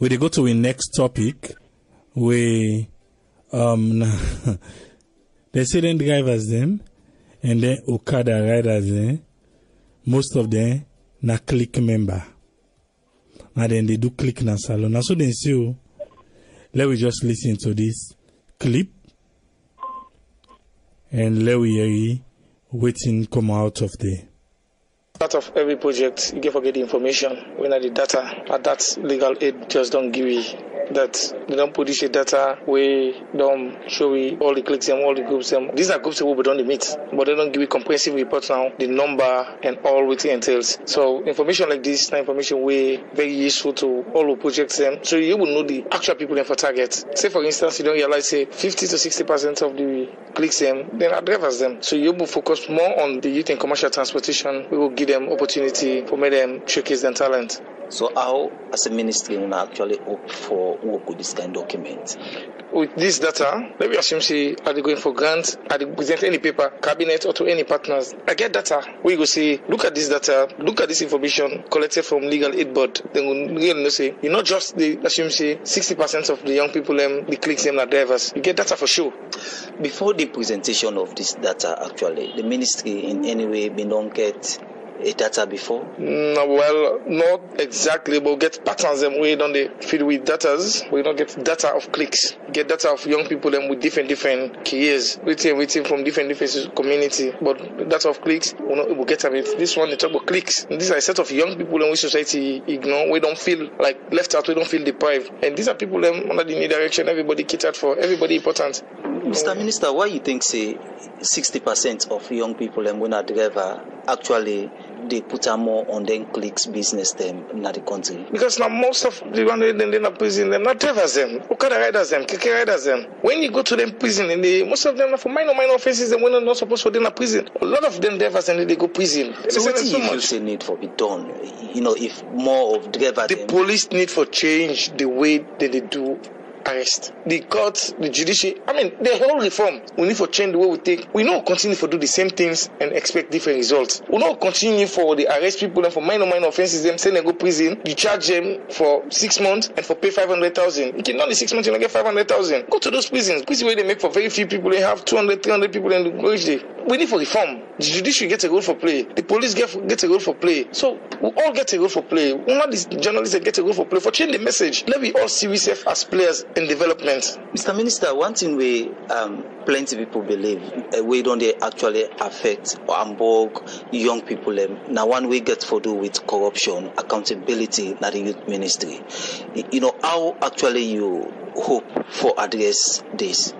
We go to the next topic. We the student drivers them and then Okada riders them. Most of them na click member. And then they do click na salon. Now so they see. Let we just listen to this clip and let we hear waiting come out of there. Part of every project, you get forget the information. When the data, at that legal aid just don't give you that. They don't produce the data, we don't show you all the clicks and all the groups. These are groups that we don't meet, but they don't give you comprehensive reports now, the number and all what it entails. So information like this, the information way very useful to all the projects. So you will know the actual people for target. Say for instance, you don't realize say 50 to 60% of the clicks then are drivers them. So you will focus more on the youth and commercial transportation. We will give them opportunity for make them showcase their talent. So how, as a ministry, we actually opt for work with this kind of document? With this data, let me assume say, are they going for grants? Are they present any paper, cabinet, or to any partners? I get data. We go say, look at this data, look at this information collected from Legal Aid Board. Then we really know say, you not just the assume say 60% of the young people the clicks them are drivers. You get data for sure. Before the presentation of this data, actually, the ministry in any way don't get a data before? No, well, not exactly, but get patterns them we don't feed with datas. We don't get data of clicks. Get data of young people them with different careers, waiting from different community. But data of clicks, we'll get them. This one they talk about clicks. And these are a set of young people in which society ignore. We don't feel like left out. We don't feel deprived. And these are people them under the new direction. Everybody catered for. Everybody important. Mr. Minister, why you think say 60% of young people and when a driver actually they put more on them clicks business them in the country? Because now most of the one they're in prison, they're not drivers them, Okada riders them, KK riders them. When you go to them prison, and most of them are for minor offenses and when they're not supposed to be in prison. A lot of them drivers and they go prison. So what do you feel say need for be done? If more of drivers. The police need for change the way that they do arrest. The courts, the judiciary, the whole reform. We need to change the way we take. We don't continue to do the same things and expect different results. We don't continue for the arrest people and for minor offenses, them send them go prison. You charge them for 6 months and for pay 500,000. You cannot the 6 months you don't get 500,000. Go to those prisons. Prison where they make for very few people. They have 200, 300 people in the village day. We need for reform. The judiciary gets a role for play. The police get a role for play. So we all get a role for play. One of these journalists that get a role for play for change the message. Let me all see ourselves as players in development. Mr. Minister, one thing we plenty people believe we don't they actually affect or unbog young people. Now one way gets for do with corruption, accountability, not the youth ministry. How actually you hope for address this?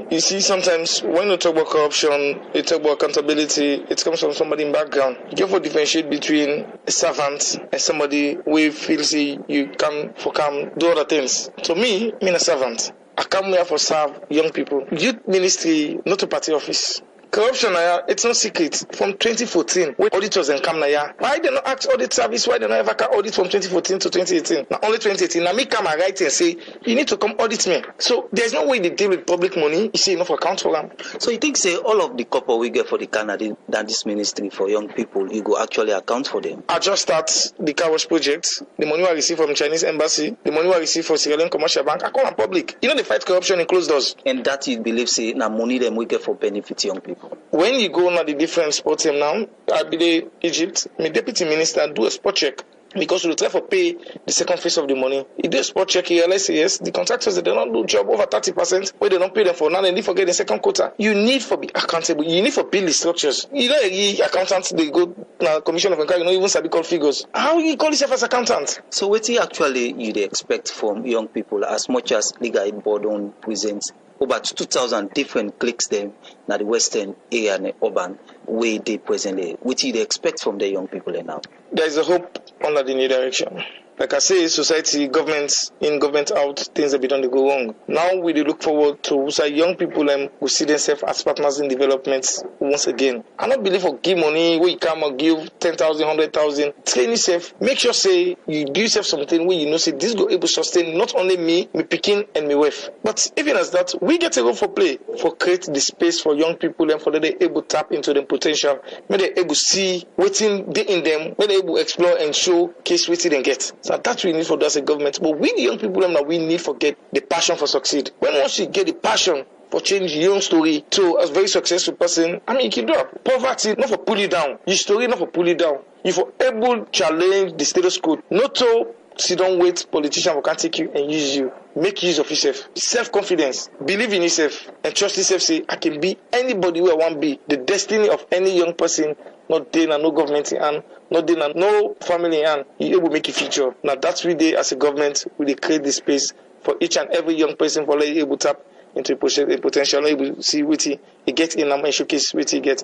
You see, sometimes when you talk about corruption, you talk about accountability, it comes from somebody in background. You have to differentiate between a servant and somebody who feels you come do other things. To me, I'm a servant. I come here for serve young people. Youth ministry, not a party office. Corruption, it's no secret. From 2014, when auditors and come here, why they not ask audit service? Why they not ever can audit from 2014 to 2018? Now only 2018. Now me come and write and say you need to come audit me. So there's no way they deal with public money. You say enough account for them. So you think say all of the couple we get for the Canada than this ministry for young people, you go actually account for them? I just start the car wash project. The money I receive from Chinese embassy, the money I receive from Sierra Leone commercial bank, I call on public. They fight corruption in closed doors. And that you believe say now money them we get for benefit young people. When you go on the different sports team now, I believe Egypt, my deputy minister do a spot check because we try to pay the second phase of the money. He do a spot check, he realize yes, the contractors they don't do job over 30% where they don't pay them for now, and they forget the second quota. You need for be accountable. You need for build the structures. Accountants they go now commission of inquiry, even sabi call figures. How you call yourself as accountant? So what actually you expect from young people as much as Legal Aid Board on presents about 2,000 different clicks them na the western area and urban way they presently. What do you expect from the young people now? There is a hope under the new direction. Like I say, society, governments in, government out, things that be done, they go wrong. Now we look forward to young people who see themselves as partners in development once again. I don't believe for give money where you come and give 10,000, 100,000. Train yourself. Make sure say you do yourself something where you know say this go able to sustain not only me picking and my wife. But even as that, we get a role for play for create the space for young people and for that they able to tap into their potential. May they able to see what's in them, may they able to explore and show case what they get. So that's what we need for us as a government. But we, the young people, that we need to get the passion for succeed. When once you get the passion for change your own story to a very successful person, I mean, you can do it. Poverty, not for pull you down. Your story, not for pull you down. You for able to challenge the status quo. Not to sit down, wait, politician will can't take you and use you. Make use of yourself. Self-confidence. Believe in yourself. And trust yourself. Say, I can be anybody where I want to be. The destiny of any young person, not there, no government in, not there, no family in, you able to make a future. Now that's we do as a government, we create this space for each and every young person for like able to tap into a potential, able to see what he gets in and showcase what he gets.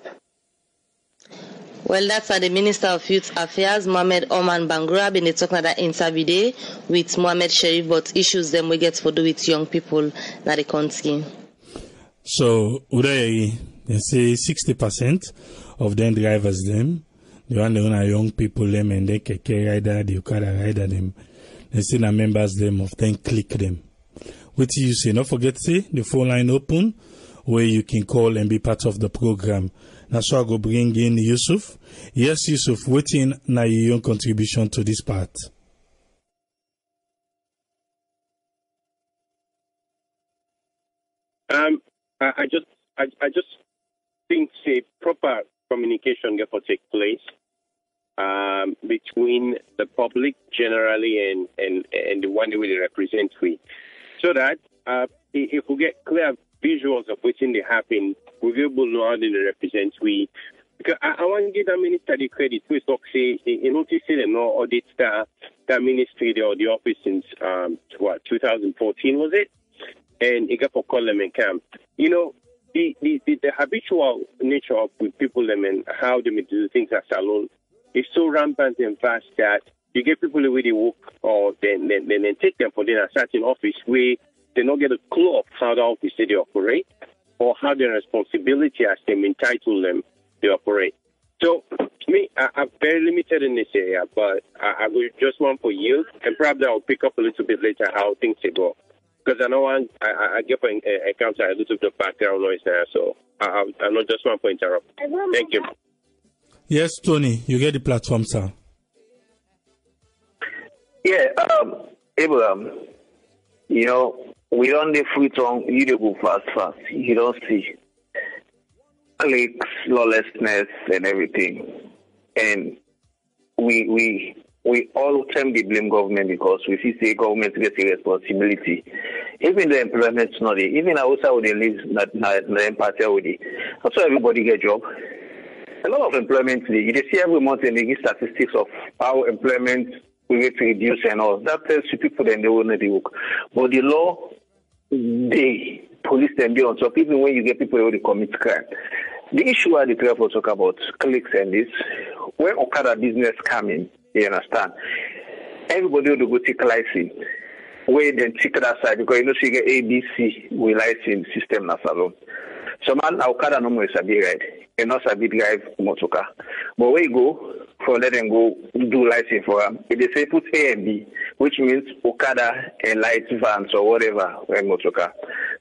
Well, that's the Minister of Youth Affairs, Mohamed Oman Bangura, been talking that interview day with Mohamed Sherif, but issues them we get for do with young people in the country. So, they say 60% of them drivers them, the one that are young people them and they keke rider, the Okada rider them, they say the members them of them click them. What do you say? Don't forget say the phone line open where you can call and be part of the program. That's why I go bring in Yusuf. Yes, Yusuf, waiting na your contribution to this part. I just think a proper communication therefore take place between the public generally and the one that we represent we, so that if we get clear visuals of what's in the happen, we'll be able to know how they represent we. Because I want to give that minister the credit. We talk say you notice them no audit that ministry or the office since 2014 was it, and it got for column and camp. You know, the habitual nature of people them and how they do things as alone is so rampant and fast that you get people who they work or then take them for their certain office where they don't get a clue of how the office they operate or how their responsibility as them entitle them they operate. So me, I'm very limited in this area, but I will just want for you, and perhaps I'll pick up a little bit later how things go. Because I know I get for encounter a little bit of background noise now, so I not just want to interrupt. Thank you. Yes, Tony, you get the platform, sir. Yeah, Abraham, you know, we don't the free tongue, you do go fast. You don't see clicks, lawlessness, and everything. And we all time they blame government because we see say government gets a responsibility. Even the employment's not there. Even outside where they live, not the empathy with it. Also, everybody get job. A lot of employment today. You see every month and they give statistics of how employment will get reduced and all. That tells you people that they will not work. But the law, they police them be on top, even when you get people who commit crime. The issue I declare for talk about clicks and this, when Okada business come in, you understand? Everybody will go take license. Where then take that side because you know she get ABC with license system na salon. So man Okada no more sabi ride. And not sabi drive motorcar. But where you go for let them go do license for them. If they say put A and B, which means Okada and light vans or whatever and motorcar.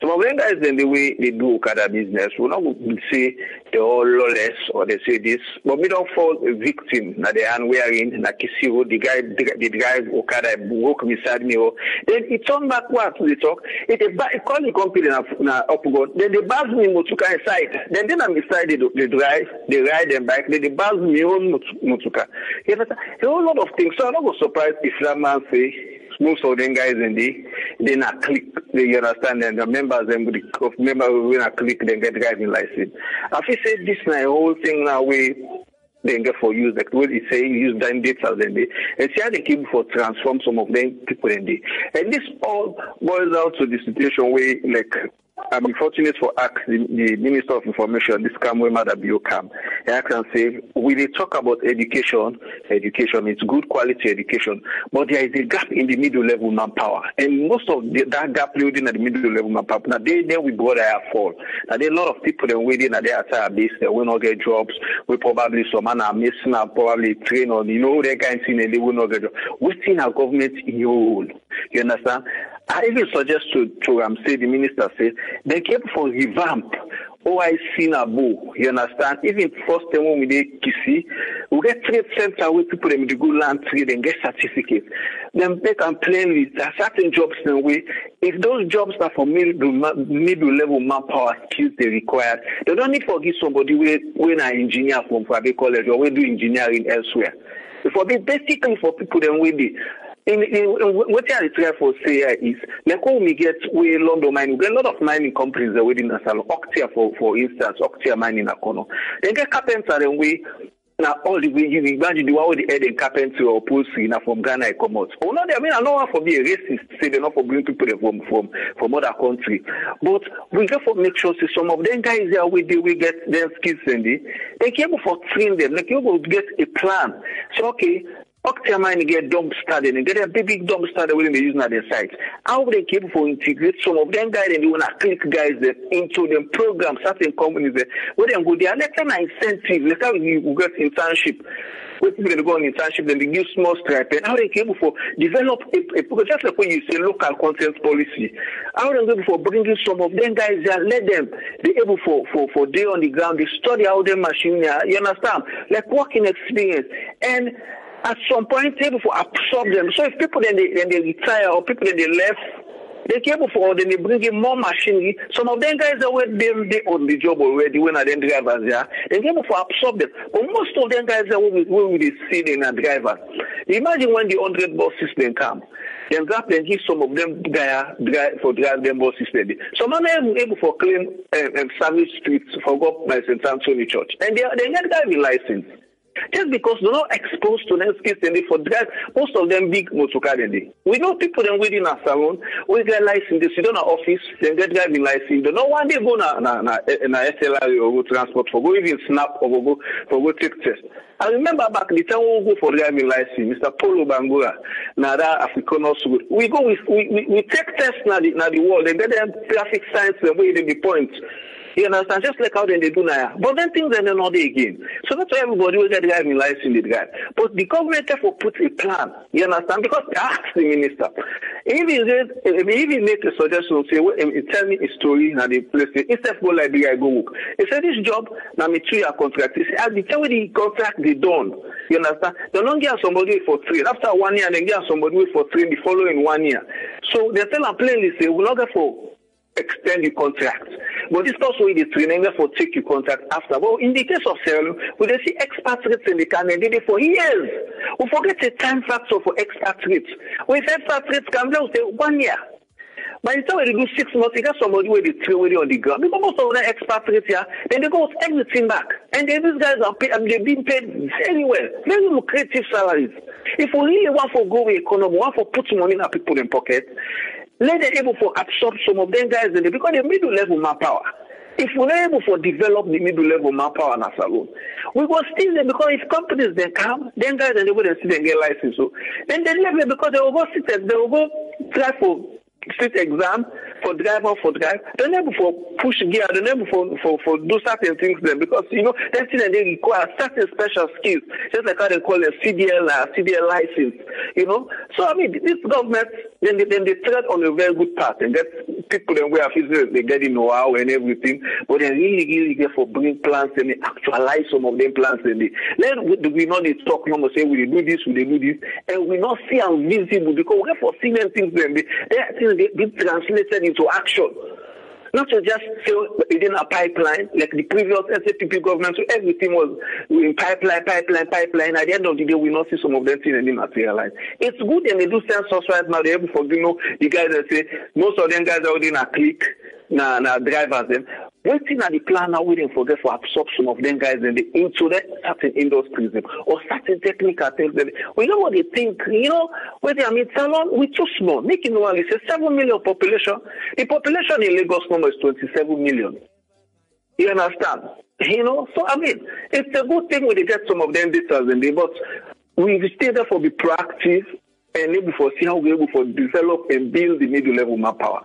So when guys then the way they do Okada business, we not say they're all lawless or they say this, but we don't fall a victim na the hand wearing na Kisiro, the guy the drive Okada walk beside me or then it turn back what they talk. It call the company na upgo, then they buzz me motorcar inside. Then I'm inside they drive, they ride them back, then they buzz me on motorcar. You know, a whole lot of things. So I'm not surprised if that man say most of them guys in they not click. You understand? And the members of members will not click. Then get driving license. If you say this now, whole thing now we then get for use like what he say use them data then they and see how they keep for transform some of them people in they. And this all boils down to the situation where like. I'm fortunate for ask the Minister of Information, this Kamwe Madabio Kam. I can say, we they talk about education, it's good quality education, but there is a gap in the middle level manpower. And most of that gap building at the middle level manpower, now then we go there fall. Now there are a lot of people that waiting at their base, they will not get jobs, we probably some man are missing and probably train on, you know, they can't see and they will not get jobs. We see our government in your role. You understand? I even suggest to say the minister said they came for revamp OIC Nabo. You understand? Even first time when we did Kisi, We get trade center where people them go land trade and get certificates. Then they can plan with certain jobs in a way. If those jobs are for middle level manpower skills they require, they don't need to give somebody when an engineer from private college or we do engineering elsewhere. For basically for people then we do. What I try for say is, like when we get we London mining, we get a lot of mining companies that within the salon. Okada, for instance, Okada mining Akono. They get carpenter and we now all the way you imagine the one with the head and carpentry or upholstery now from Ghana come out. Oh no, I mean I don't want to be a racist, say they're not for bringing people from other country. But we get for make sure say some of them guys there we get their skills and they able for train them, like able to get a plan. So okay. Okada mining get dump started and get a big dump started when they use on their site. How would they keep for integrate some of them guys and they want to click guys into them programs, certain companies where they go there. Let's say an incentive. Let's say we get internship. When people go on internship, then they give small stripe. And how they able for develop a just like when you say local content policy. How they able for bringing some of them guys there, let them be able for day on the ground. They study how their machine. You understand? Like working experience and. At some point, able to absorb them. So if people then they retire or people then they left, they able for then they bring in more machinery. Some of them guys are where they on the job already when are then drivers there. They able to absorb them. But most of them guys are where we see them as drivers. Imagine when the 100 bus system come. Then that then give some of them drive them bus system. Some of them able for clean service streets for God by St. Anthony Church, and they get driving license. Just because they're not exposed to them skills and they for drive, most of them big motorcar. We know people then within our salon, we get license, they sit on our office, then get driving license. They don't want they go na SLR or go transport for go even snap or go take test. I remember back the time we go for driving license, Mr. Polo Bangura, na that Africanos we go we take tests na the world, they get them traffic signs the way they be point. You understand? Just like how they do now. But then things are not there again. So that's why everybody will get driving license the drive. But the government therefore puts a plan. You understand? Because they ask the minister. If he make a suggestion, say, well, tell me a story and the place, instead of go like I go work. He said, this job, now me 3-year contract. He said, I'll tell you the contract they done. You understand? They don't get somebody for 3. After 1 year, they get somebody for 3 the following 1 year. So they tell them plainly, say, we're not going for extend the contract. But this also is the training for take your contract after. Well, in the case of Sierra Leone, we see expatriates in the Canada did it for years. We forget the time factor for expatriates. When expatriates come, they'll say 1 year. By the time they do 6 months, they got somebody where they throw it on the ground. Because most of the expatriates here, then they go everything back. And then these guys are paid, they're being paid very well, very lucrative salaries. If we really want to go with economy, want to put money in our people in pocket, let them able to absorb some of them guys in there because the middle level manpower. If we're not able to develop the middle level manpower in our salon, we will still there because if companies then come, then guys and they will sit and get license. So then they leave it because they will go sit and they will go try for street exam for driver for drive. They're able for push gear, they're able for do certain things then because that thing they require certain special skills, just like how they call it CDL license, So I mean this government then they tread on a very good path and get people then where they get know-how and everything, but they really get for bring plans and they actualize some of them plans and we not they talk no more say we do this, and we not see how visible because we get for seeing them things then they be translated into action. Not to just say within a pipeline, like the previous SAPP government, so everything was in pipeline. At the end of the day, we not see some of them things and materialize. It's good and they do census right now. They're able for the guys that say most of them guys are within a click, drivers them. Waiting at the plan now, we didn't forget for absorb some of them guys and into the certain industries or certain technical things. We know what they think, salon, we're too small. Making one, it's a 7 million population. The population in Lagos number is 27 million. You understand? So I mean, it's a good thing when they get some of them details in there, but we stay there for be proactive and able for see how we're able to develop and build the middle level manpower.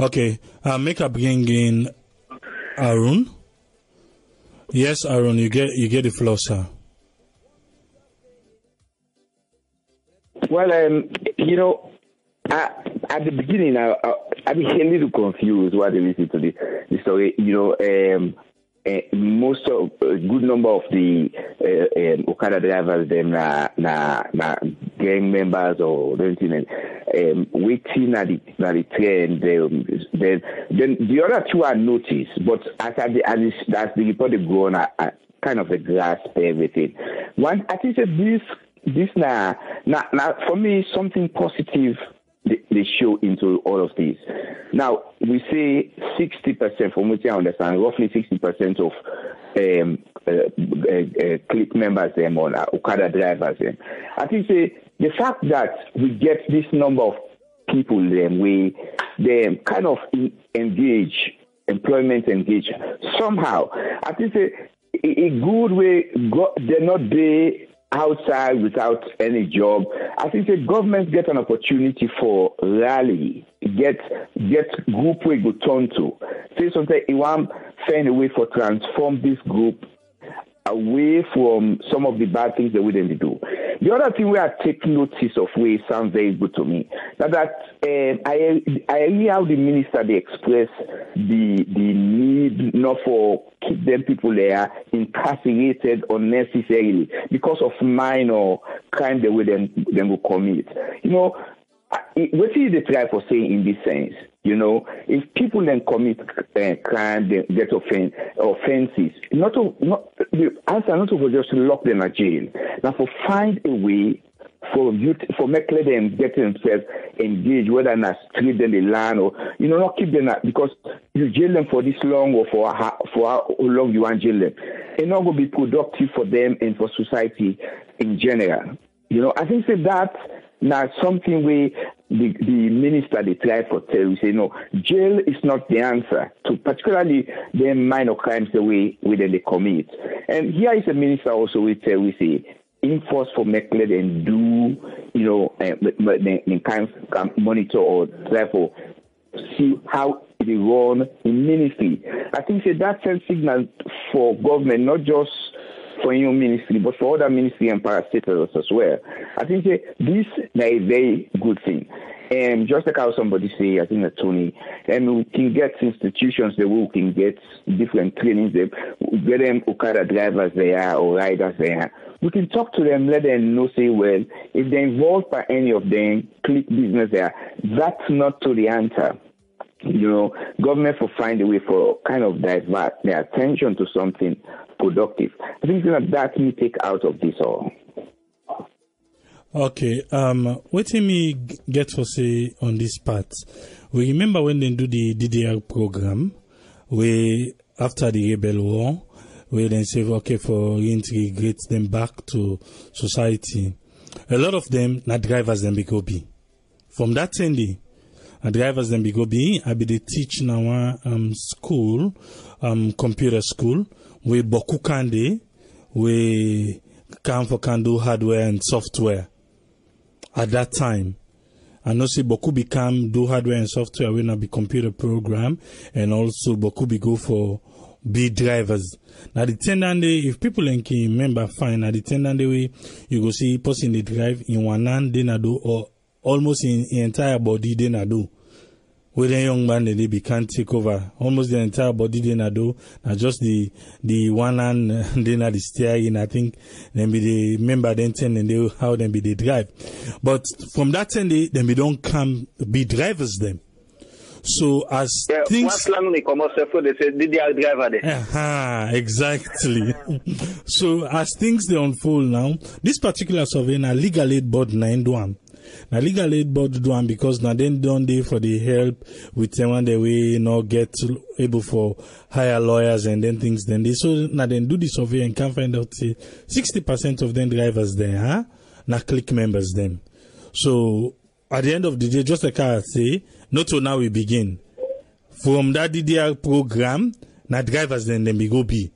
Okay, make a bring in Arun. Yes, Arun, you get the floor, sir. Well, at the beginning, I've been a little confused while I listen to the story. most of a good number of the Okada drivers, them na gang members or anything, waiting at the train. Then the other two are noticed, but as the report go on, I kind of grasp everything. One, I think that this now for me something positive. They show into all of this. Now, we say 60%, from which I understand, roughly 60% of clique members on Okada drivers. I think the fact that we get this number of people, they kind of employment engage somehow. I think a good way, they're not there outside without any job. I think the government get an opportunity for rally, get group we go turn to. Say something, you want find a way for transform this group away from some of the bad things they wouldn't do. The other thing we are taking notice of, way sounds very good to me. That I hear how the minister they express the need not for keep them people there incarcerated unnecessarily because of minor crime the way them will commit. What is the try for saying in this sense? If people then commit crime, they get offenses, the answer not to just lock them in jail. Now, for find a way for make them get themselves engaged, whether not street them the land or not keep them because you jail them for this long or for how long you want jail them. It's not going to be productive for them and for society in general. I think that now something we the minister they try for tell we say no, jail is not the answer to particularly the minor crimes the way they commit. And here is a minister also we tell we say enforce for make let them do kind of monitor or try for see how they run in ministry. I think that sends signal for government, not just for your ministry, but for other ministry and parastatals as well. I think this is a very good thing. And just like how somebody say, I think that Tony, and we can get institutions that we can get different trainings, get them Okada drivers there or riders there. We can talk to them, let them know, say, well, if they're involved by any of them, click business there, that's not to the answer. Government will find a way for kind of divert their attention to something productive. I think that we take out of this all. Okay, what do me get for say on this part? We remember when they do the DDR program, where after the rebel war, where they say, okay, for reintegrate them back to society. A lot of them, not drivers, them go be. From that Sunday, drivers them go be. I be the teach now school, computer school, where boku kande, where can do hardware and software. At that time, I know say boku become do hardware and software will not be computer program, and also boku be go for be drivers. Now the 10 day, if people can remember fine, at the 10 day way you go see person they drive in one hand they na do or almost in entire body they na do. With a young man they be can't take over almost the entire body they na do. Now just the one hand they na the steering. I think then be the member then 10 and they how them be they drive. But from that 10 day then we don't come be drivers them. So as things they say DDR driver there. Exactly. So as things they unfold now, this particular survey now legal aid board 9-1. Now legal aid board do because now then don't they for the help with someone that we get able for hire lawyers and then things then they so now then do the survey and can find out say 60% of them drivers there, now click members them. So at the end of the day, just like I say, not till now we begin. From that DDR program, now drivers then we go be.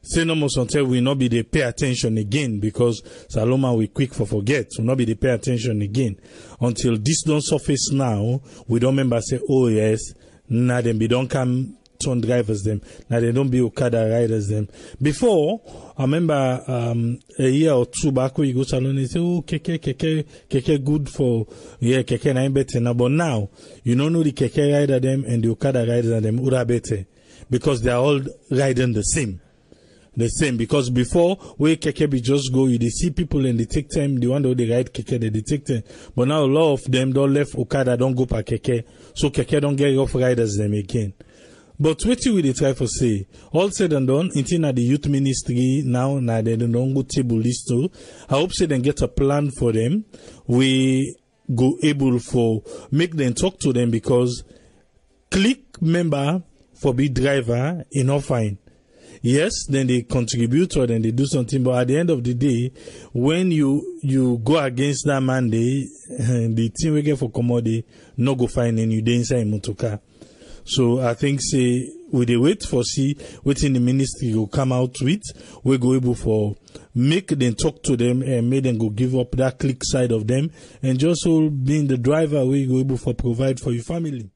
Say no more until we not be they pay attention again because Saloma we quick for forget. We not be they pay attention again. Until this don't surface now, we don't remember say, oh yes, now then we don't come turn drivers them. Now they don't be Okada riders them. Before, I remember a year or two back where you go salon and say, oh keke good for keke na better now. But now you don't know the keke rider them and the Okada riders them would better. because they are all riding the same. Because before, where keke be just go, you see people and they take time, the one that they ride keke, they take time. But now a lot of them don't left Okada, don't go per keke, so keke don't get off riders them again. But what will they try to say? All said and done, in the youth ministry now they don't go table list too. I hope say they get a plan for them. We go able for make them talk to them, because click member for be driver enough fine. Yes, then they contribute or then they do something, but at the end of the day, when you go against that mandate, the team we get for commodity no go find and you dey inside motoka. So I think say we dey wait for see waiting the ministry will come out with, we go able for make them talk to them and make them go give up that click side of them, and just all being the driver we go able for provide for your family.